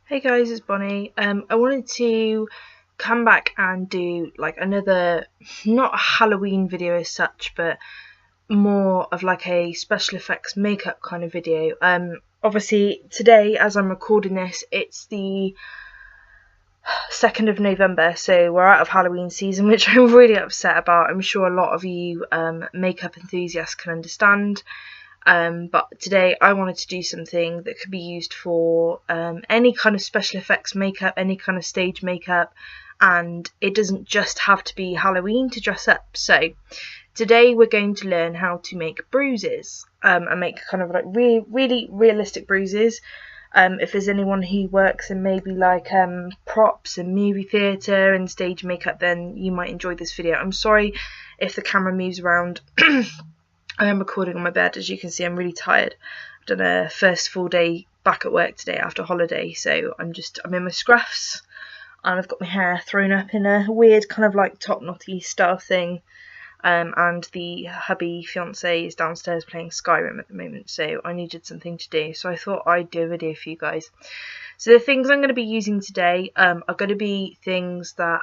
Hey guys, it's Bonnie. I wanted to come back and do like another, not a Halloween video as such, but more of like a special effects makeup kind of video. Obviously today, as I'm recording this, it's the 2nd of November, so we're out of Halloween season, which I'm really upset about. I'm sure a lot of you makeup enthusiasts can understand. But today I wanted to do something that could be used for any kind of special effects makeup, any kind of stage makeup, and it doesn't just have to be Halloween to dress up. So today we're going to learn how to make bruises and make kind of like really realistic bruises. If there's anyone who works in maybe like props and movie theatre and stage makeup, then you might enjoy this video. I'm sorry if the camera moves around. I am recording on my bed. As you can see, I'm really tired. I've done a first full day back at work today after holiday, so I'm in my scruffs and I've got my hair thrown up in a weird kind of like top knotty style thing, and the hubby fiance is downstairs playing Skyrim at the moment, so I needed something to do, so I thought I'd do a video for you guys. So the things I'm going to be using today are going to be things that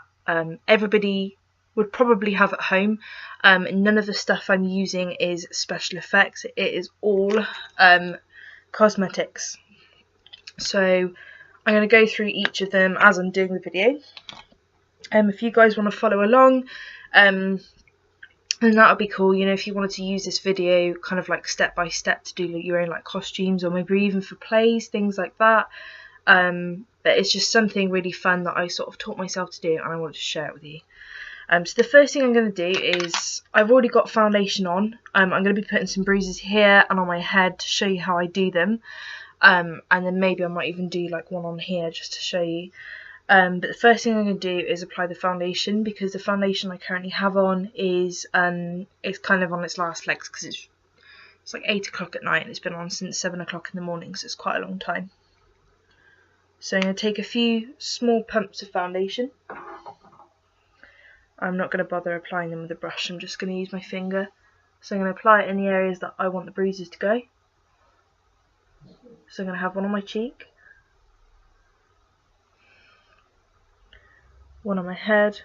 everybody would probably have at home. None of the stuff I'm using is special effects, it is all cosmetics. So I'm going to go through each of them as I'm doing the video. If you guys want to follow along, then that would be cool. You know, if you wanted to use this video kind of like step by step to do your own like costumes, or maybe even for plays, things like that. But it's just something really fun that I sort of taught myself to do, and I wanted to share it with you. So the first thing I'm going to do is, I've already got foundation on. I'm going to be putting some bruises here and on my head to show you how I do them. And then maybe I might even do like one on here just to show you. But the first thing I'm going to do is apply the foundation, because the foundation I currently have on is it's kind of on its last legs, because it's like 8 o'clock at night and it's been on since 7 o'clock in the morning, so it's quite a long time. So I'm going to take a few small pumps of foundation. I'm not going to bother applying them with a brush, I'm just going to use my finger. So I'm going to apply it in the areas that I want the bruises to go. So I'm going to have one on my cheek, one on my head.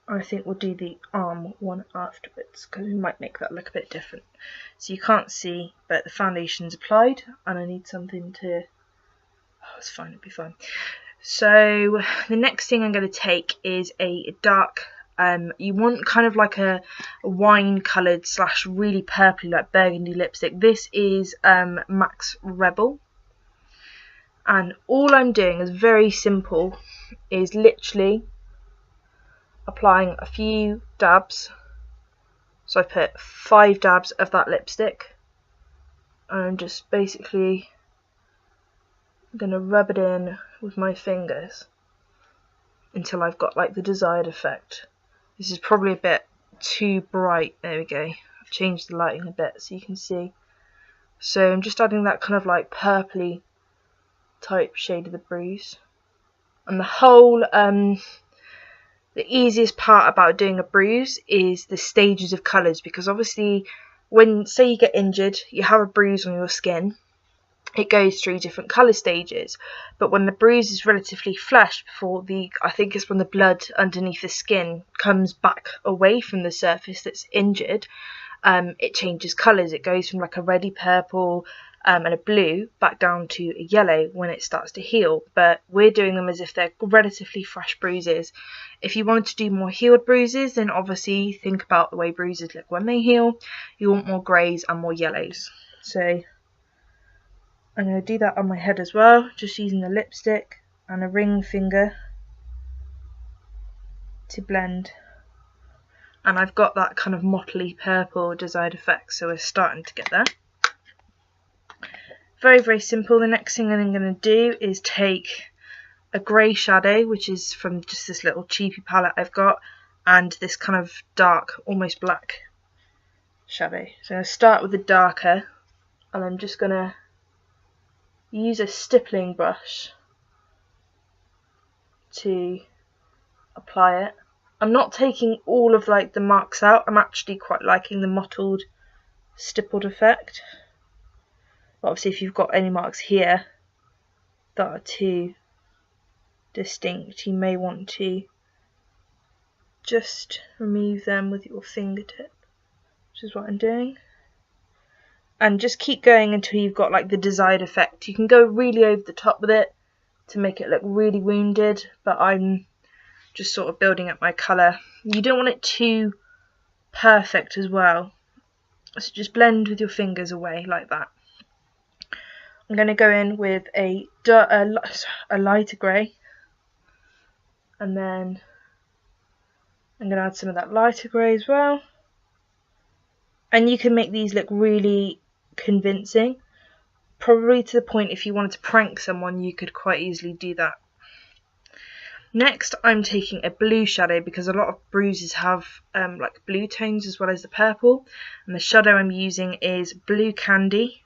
I think we'll do the arm one afterwards, because we might make that look a bit different. So you can't see, but the foundation's applied, and I need something to... Oh, it's fine, it'll be fine. So the next thing I'm going to take is a dark, you want kind of like a wine coloured / really purpley, like burgundy lipstick. This is Max Rebel, and all I'm doing is very simple, is literally applying a few dabs. So I put 5 dabs of that lipstick, and I'm just basically going to rub it in with my fingers until I've got like the desired effect. This is probably a bit too bright. There we go. I've changed the lighting a bit so you can see. So I'm just adding that kind of like purpley type shade of the bruise. And the whole the easiest part about doing a bruise is the stages of colours, because obviously when, say you get injured, you have a bruise on your skin, it goes through different colour stages, but when the bruise is relatively fresh, before I think it's when the blood underneath the skin comes back away from the surface that's injured, it changes colours. It goes from like a reddy purple and a blue back down to a yellow when it starts to heal. But we're doing them as if they're relatively fresh bruises. If you wanted to do more healed bruises, then obviously think about the way bruises look when they heal. You want more greys and more yellows. So I'm going to do that on my head as well, just using the lipstick and a ring finger to blend. And I've got that kind of mottly purple desired effect, so we're starting to get there. Very simple. The next thing I'm going to do is take a grey shadow, which is from just this little cheapy palette I've got, and this kind of dark, almost black shadow. So I'm going to start with the darker, and I'm just going to use a stippling brush to apply it. I'm not taking all of like the marks out, I'm actually quite liking the mottled stippled effect. But obviously if you've got any marks here that are too distinct, you may want to just remove them with your fingertip, which is what I'm doing. And just keep going until you've got like the desired effect. You can go really over the top with it to make it look really wounded, but I'm just sort of building up my colour. You don't want it too perfect as well, so just blend with your fingers away like that. I'm going to go in with a lighter grey, and then I'm going to add some of that lighter grey as well. And you can make these look really convincing, probably to the point if you wanted to prank someone you could quite easily do that. Next I'm taking a blue shadow because a lot of bruises have like blue tones as well as the purple, and the shadow I'm using is Blue Candy,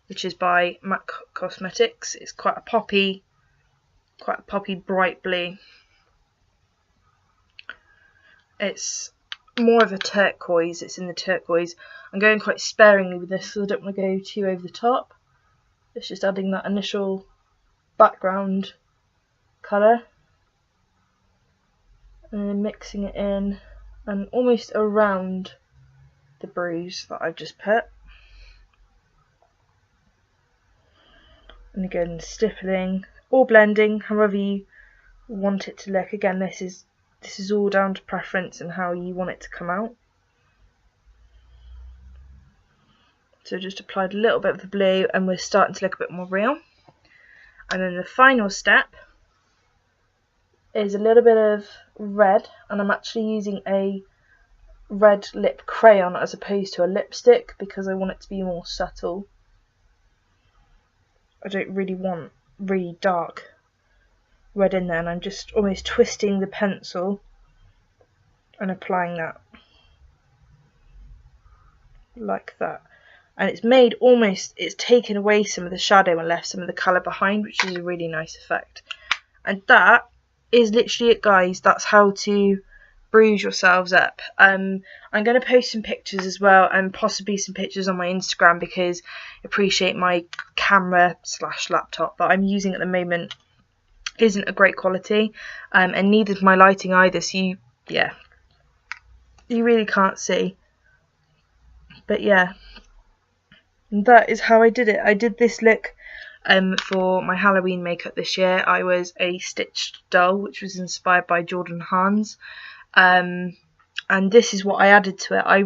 which is by MAC Cosmetics. It's quite a poppy bright blue. It's more of a turquoise, it's in the turquoise. I'm going quite sparingly with this because I don't want to go too over the top. It's just adding that initial background colour and then mixing it in and almost around the bruise that I've just put. And again, stippling or blending, however you want it to look. Again, this is all down to preference and how you want it to come out. So just applied a little bit of the blue and we're starting to look a bit more real. And then the final step is a little bit of red, and I'm actually using a red lip crayon as opposed to a lipstick because I want it to be more subtle. I don't really want really dark red in there, and I'm just almost twisting the pencil and applying that like that. And it's made almost, it's taken away some of the shadow and left some of the colour behind, which is a really nice effect. And that is literally it, guys. That's how to bruise yourselves up. I'm going to post some pictures as well, and possibly some pictures on my Instagram, because I appreciate my camera / laptop that I'm using at the moment isn't a great quality, and neither is my lighting either, so you really can't see. But yeah, that is how I did it. I did this look for my Halloween makeup this year. I was a stitched doll, which was inspired by Jordan Hans, and this is what I added to it. I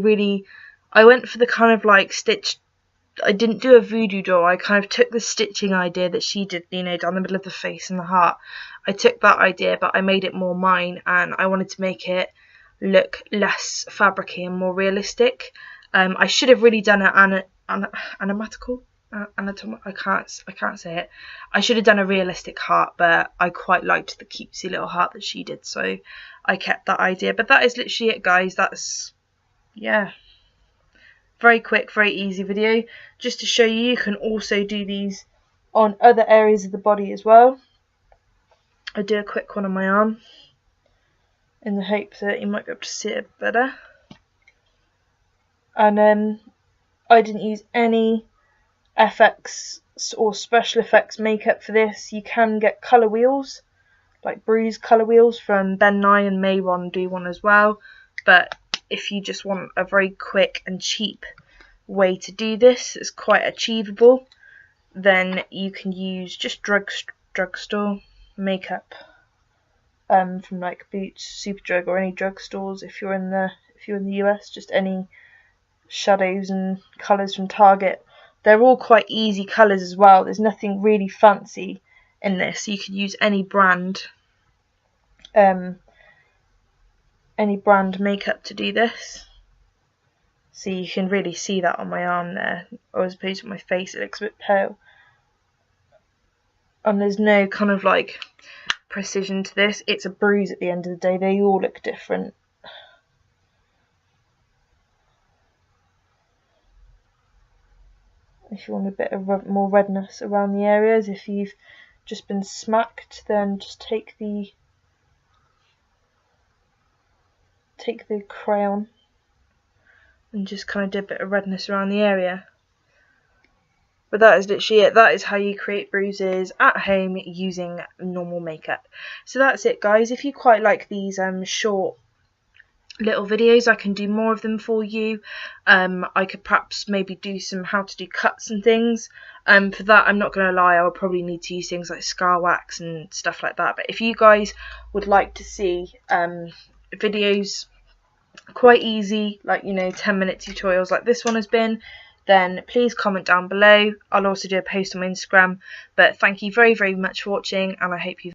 went for the kind of like stitched. I didn't do a voodoo doll. I kind of took the stitching idea that she did, you know, down the middle of the face and the heart. I took that idea, but I made it more mine, and I wanted to make it look less fabricy and more realistic. I should have really done anatomical. I can't say it. I should have done a realistic heart, but I quite liked the cutesy little heart that she did, so I kept that idea. But that is literally it, guys. That's, yeah, very quick, very easy video, just to show you can also do these on other areas of the body as well. I do a quick one on my arm in the hope that you might be able to see it better. And I didn't use any FX or special effects makeup for this. You can get colour wheels, like bruise colour wheels from Ben Nye and Mayron do one as well. But if you just want a very quick and cheap way to do this, it's quite achievable, then you can use just drugstore makeup from like Boots, Superdrug, or any drugstores if you're in the US. Just any shadows and colours from Target. They're all quite easy colours as well. There's nothing really fancy in this. You could use any brand makeup to do this. So you can really see that on my arm there, or as opposed to my face, it looks a bit pale. And there's no kind of like precision to this. It's a bruise at the end of the day. They all look different. If you want a bit of more redness around the areas, if you've just been smacked, then just take the crayon and just kind of do a bit of redness around the area. But that is literally it. That is how you create bruises at home using normal makeup. So that's it, guys. If you quite like these short little videos, I can do more of them for you. I could perhaps maybe do some how to do cuts and things. For that, I'm not going to lie, I would probably need to use things like scar wax and stuff like that. But if you guys would like to see videos quite easy, like, you know, 10-minute tutorials like this one has been, then please comment down below. I'll also do a post on my Instagram. But thank you very, very much for watching, and I hope you've